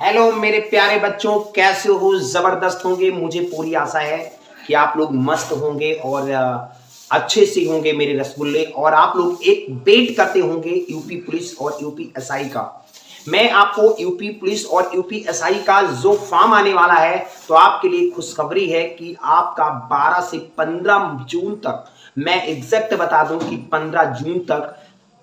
Hello मेरे प्यारे बच्चों, कैसे हो? जबरदस्त होंगे। मुझे पूरी आशा है कि आप लोग मस्त होंगे और अच्छे से होंगे मेरे रसगुल्ले। और आप लोग एक वेट करते होंगे यूपी पुलिस और यूपी एसआई का। मैं आपको यूपी पुलिस और यूपी एसआई का जो फॉर्म आने वाला है, तो आपके लिए खुशखबरी है कि आपका 12 से 15 जून तक, मैं एग्जैक्ट बता दूं कि 15 जून तक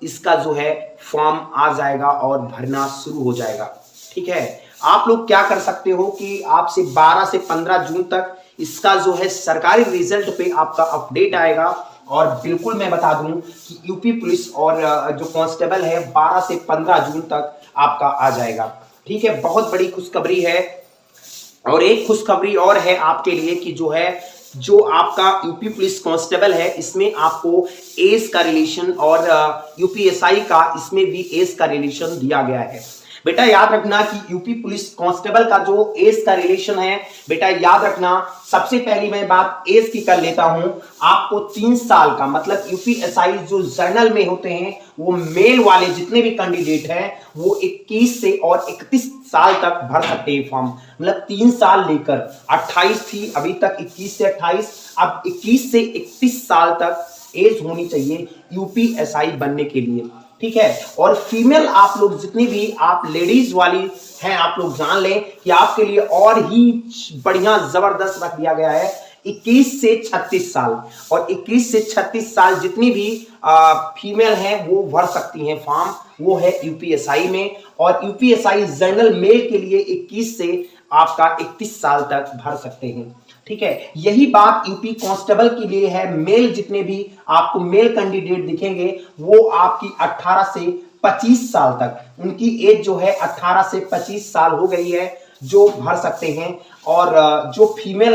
इसका जो है फॉर्म आ जाएगा और भरना शुरू हो जाएगा। ठीक है, आप लोग क्या कर सकते हो कि आपसे 12 से 15 जून तक इसका जो है सरकारी रिजल्ट पे आपका अपडेट आएगा। और बिल्कुल मैं बता दूं कि यूपी पुलिस और जो कांस्टेबल है 12 से 15 जून तक आपका आ जाएगा। ठीक है, बहुत बड़ी खुशखबरी है। और एक खुशखबरी और है आपके लिए कि जो आपका यूपी पुलिस कांस्टेबल है, इसमें आपको एज का रिलेशन और यूपीएसआई का इसमें भी एज का रिलेशन दिया गया है। बेटा याद रखना कि यूपी पुलिस कांस्टेबल का जो एज का रिलेशन है, बेटा याद रखना, सबसे पहली मैं बात एज की कर लेता हूं। आपको 3 साल का, मतलब यूपीएसआई जो जर्नल में होते हैं वो मेल वाले जितने भी कैंडिडेट हैं वो 21 से और 31 साल तक भर सकते हैं फॉर्म। मतलब 3 साल लेकर 28 थी, अभी तक 21 से 28, अब 21 से 31 साल तक एज होनी चाहिए यूपीएसआई बनने के लिए। ठीक है, और फीमेल आप लोग जितनी भी आप लेडीज वाली हैं, आप लोग जान लें कि आपके लिए और ही बढ़िया जबरदस्त रख दिया गया है 21 से 36 साल। और 21 से 36 साल जितनी भी फीमेल हैं वो भर सकती हैं फॉर्म, वो है यूपीएसआई में। और यूपीएसआई जनरल मेल के लिए 21 से आपका 31 साल तक भर सकते हैं। ठीक है, यही बात यूपी कांस्टेबल के लिए है। मेल जितने भी आपको मेल कैंडिडेट दिखेंगे वो आपकी 18 से 25 साल तक, उनकी एज जो है 18 से 25 साल हो गई है, जो भर सकते हैं। और जो फीमेल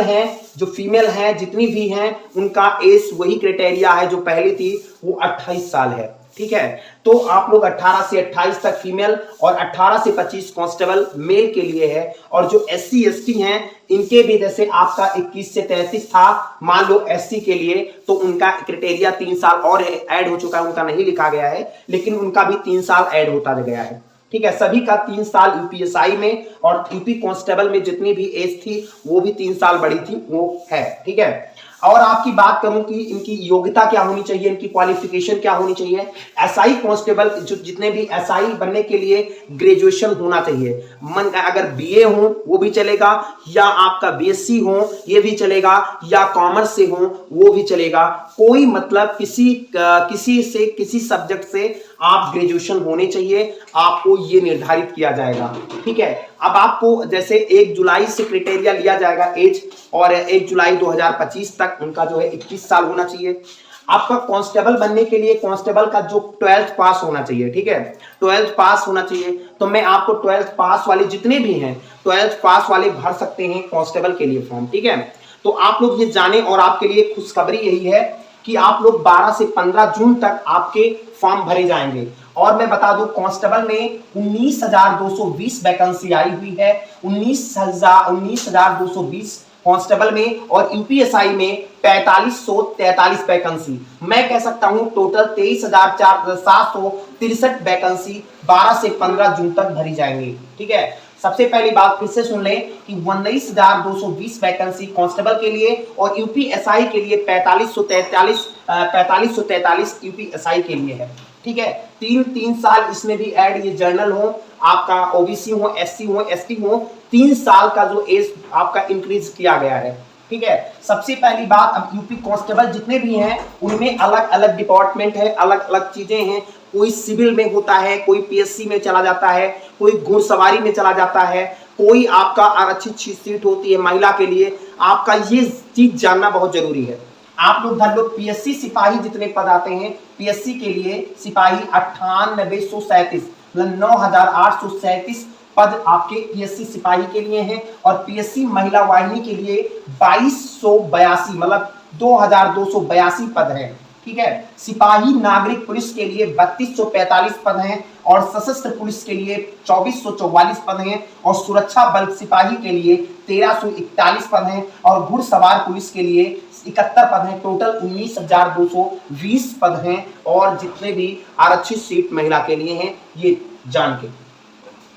हैं जितनी भी हैं, उनका एज वही क्राइटेरिया है जो पहले थी, वो 28 साल है। ठीक है, तो आप लोग 18 से 28 तक फीमेल और 18 से 25 कांस्टेबल मेल के लिए है। और जो एससी एसटी हैं, इनके भी जैसे आपका 21 से 33 था, मान लो एससी के लिए, तो उनका क्राइटेरिया 3 साल और ऐड हो चुका है। उनका नहीं लिखा गया है, लेकिन उनका भी 3 साल ऐड होता गया है। ठीक है, सभी का 3 साल यूपीएसआई में, और यूपी कांस्टेबल में जितनी भी एज थी वो भी 3 साल बड़ी थी, वो है। ठीक है, और आपकी बात करूं कि इनकी योग्यता क्या होनी चाहिए, इनकी क्वालिफिकेशन क्या होनी चाहिए। एसआई कांस्टेबल जो जितने भी एसआई बनने के लिए ग्रेजुएशन होना चाहिए। मन अगर बीए हो वो भी चलेगा, या आपका बीएससी हो ये भी चलेगा, या कॉमर्स से हो वो भी चलेगा। कोई मतलब किसी सब्जेक्ट से आप ग्रेजुएशन होने चाहिए, आपको ये निर्धारित किया जाएगा। ठीक है, अब आपको जैसे 1 जुलाई से क्राइटेरिया लिया जाएगा एज, और 1 जुलाई 2025 तक उनका जो है 21 साल होना चाहिए। आपका कांस्टेबल बनने के लिए कांस्टेबल का जो 12th पास होना चाहिए। ठीक है, 12th पास होना चाहिए। तो मैं आपको 12th पास वाले जितने भी हैं 12th पास वाले भर सकते हैं कांस्टेबल के लिए फॉर्म। ठीक है, तो आप लोग ये जाने, और आपके लिए खुशखबरी यही है कि आप लोग 12 से 15 जून तक आपके फॉर्म भरे जाएंगे। और मैं बता दूं कांस्टेबल में 19,220 वैकेंसी आई हुई है, 19,220 कांस्टेबल में, और यूपीएसआई में 4543 वैकेंसी। मैं कह सकता हूं टोटल 23,763 वैकेंसी 12 से 15 जून तक भरी जाएंगी। ठीक है, सबसे पहली बात फिर से सुन लें कि 19,220 वैकेंसी कांस्टेबल के लिए, और यूपीएसआई के लिए 4543 यूपीएसआई के लिए है। ठीक है, 3 साल इसमें भी ऐड, ये जर्नल हो, आपका ओबीसी हो, एससी हो, एसटी हो, 3 साल का जो एज आपका इंक्रीज किया गया है। ठीक है, सबसे पहली बात, अब यूपी कांस्टेबल जितने भी हैं उनमें अलग अलग डिपार्टमेंट है, अलग अलग चीजें हैं। कोई सिविल में होता है, कोई पीएससी में चला जाता है, कोई घुड़सवारी में चला जाता है, कोई आपका आरक्षित सीट होती है महिला के लिए। आपका ये चीज जानना बहुत जरूरी है। आप लोग धर लो पीएससी सिपाही जितने पद आते हैं, पीएससी के लिए सिपाही 9837, मतलब 9837 पद आपके पीएससी सिपाही के लिए हैं। और पीएससी महिला वाहिनी के लिए 2282, मतलब 2282 पद हैं। ठीक है, सिपाही नागरिक पुलिस के लिए 3245 पद हैं, और सशस्त्र पुलिस के लिए 2444 पद हैं, और सुरक्षा बल सिपाही के लिए 1341 पद हैं, और घुड़सवार पुलिस के लिए 71 पद हैं। टोटल 19,220 पद हैं, और जितने भी आरक्षित सीट महिला के लिए हैं ये जान के।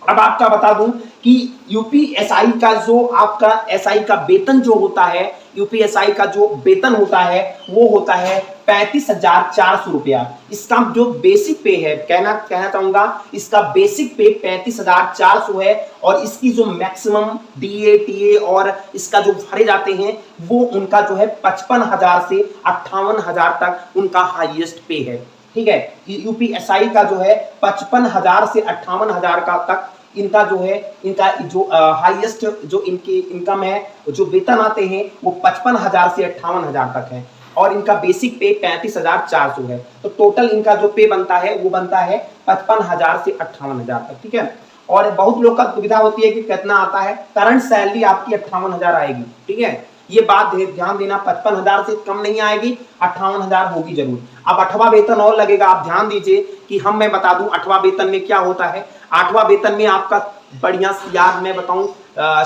अब आपका बता दूं कि यूपीएसआई का जो आपका एसआई का वेतन जो होता है, यूपीएसआई का जो वेतन होता है वो होता है 35,400 रुपया। इसका जो बेसिक पे है, कहना चाहूंगा इसका बेसिक पे 35,400 है, और इसकी जो मैक्सिमम डीए टीए और इसका जो भरे जाते हैं वो उनका जो है 55,000 से 58,000 तक उनका हाईएस्ट पे है। ठीक है, यूपीएसआई का जो है 55,000 से 58,000 का तक इनका जो है, इनका जो हाईएस्ट जो इनकी इनकम है, जो वेतन आते हैं वो 55,000 से 58,000 तक है, और इनका बेसिक पे 35,400 है। तो टोटल इनका जो पे बनता है वो बनता है 55,000 से 58,000 तक। ठीक है, और बहुत लोग का दुविधा होती है कि कितना आता है। करंट सैलरी आपकी 58,000 आएगी। ठीक है, ये बात ध्यान देना, 55,000 से कम नहीं आएगी, 58,000 होगी जरूर। अब 8वां वेतन और लगेगा। आप ध्यान दीजिए कि मैं बता दूं 8वां वेतन में क्या होता है। 8वां वेतन में आपका बढ़िया यार मैं बताऊं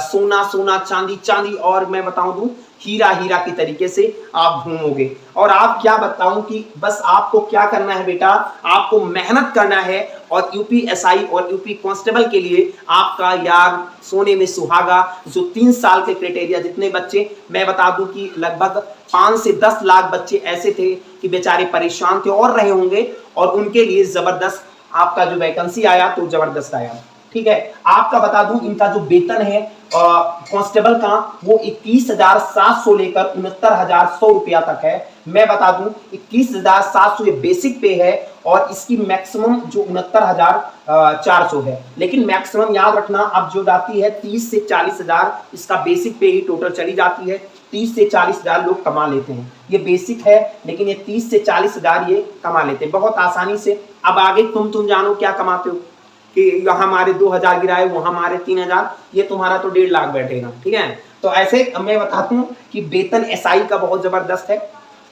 सोना सोना चांदी चांदी, और मैं बताऊं दूं हीरा हीरा की तरीके से आप घूमोगे। और आप क्या बताऊं कि बस आपको क्या करना है बेटा, आपको मेहनत करना है, और यूपीएसआई और यूपी कांस्टेबल के लिए आपका यार सोने में सुहागा। जो 3 साल के क्राइटेरिया, जितने बच्चे मैं बता दूं कि लगभग 5 से 10 लाख बच्चे ऐसे थे कि बेचारे परेशान थे और रहे होंगे, और उनके लिए जबरदस्त आपका जो वैकेंसी आया तो जबरदस्त आया। ठीक है, आपका बता दूं इनका जो वेतन है कांस्टेबल का वो 21,700 लेकर 69,100 रुपया तक है। मैं बता दूं 21,700 ये बेसिक पे है, और इसकी मैक्सिमम जो 69,400 है। लेकिन मैक्सिमम याद रखना, अब जो जाती है 30 से 40,000 इसका बेसिक पे ही टोटल चली जाती है। 30 से 40,000 लोग कमा लेते हैं, ये बेसिक है, लेकिन ये 30 से 40,000 ये कमा लेते हैं बहुत आसानी से। अब आगे तुम जानो क्या कमाते हो, कि यहाँ हमारे 2,000 गिराए, वहां हमारे 3,000, ये तुम्हारा तो 1.5 लाख बैठेगा। ठीक है, तो ऐसे मैं बताता हूँ कि वेतन एसआई का बहुत जबरदस्त है।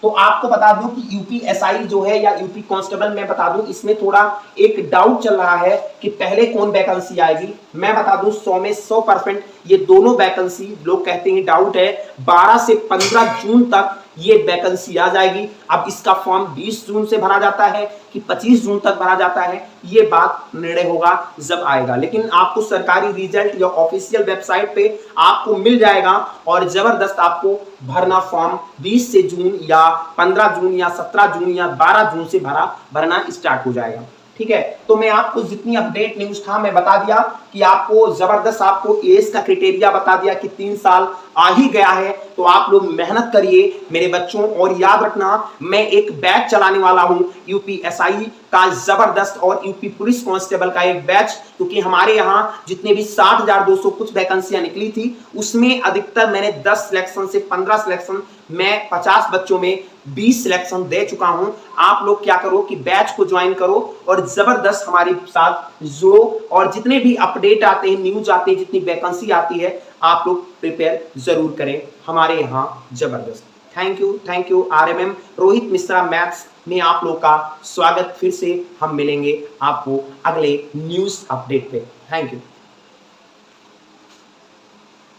तो आपको बता दूं कि यूपीएसआई जो है या यूपी कांस्टेबल, मैं बता दूं इसमें थोड़ा एक डाउट चल रहा है कि पहले कौन वैकेंसी आएगी। मैं बता दूं 100 में 100% ये दोनों वैकेंसी, लोग कहते हैं डाउट है, 12 से 15 जून तक ये वैकेंसी आ जाएगी। अब इसका फॉर्म 20 जून से भरा जाता है कि 25 जून तक भरा जाता है, ये बात निर्णय होगा जब आएगा। लेकिन आपको सरकारी रिजल्ट या ऑफिशियल वेबसाइट पे आपको मिल जाएगा, और जबरदस्त आपको भरना फॉर्म 20 से जून या 15 जून या 17 जून या 12 जून से भरना स्टार्ट हो जाएगा। ठीक है, तो मैं आपको जितनी अपडेट न्यूज था मैं बता दिया कि आपको जबरदस्त, आपको एज का क्राइटेरिया बता दिया कि 3 साल आ ही गया है, तो आप लोग मेहनत करिए मेरे बच्चों। और याद रखना, मैं एक बैच चलाने वाला हूं यूपीएसआई का जबरदस्त, और यूपी पुलिस कांस्टेबल का एक बैच, क्योंकि हमारे यहाँ जितने भी 60,200 कुछ वैकेंसियां निकली थी, उसमें अधिकतर मैंने 10 सिलेक्शन से 15 सिलेक्शन, मैं 50 बच्चों में 20 सिलेक्शन दे चुका हूं। आप लोग क्या करो कि बैच को ज्वाइन करो और जबरदस्त हमारे साथ जुड़ो, और जितने भी अपडेट आते हैं, न्यूज आते हैं, जितनी वैकेंसी आती है, आप लोग प्रिपेयर जरूर करें हमारे यहाँ जबरदस्त। Thank you RMM Rohit Mishra maths में आप लोग का स्वागत। फिर से हम मिलेंगे आपको अगले न्यूज अपडेट पे। Thank you.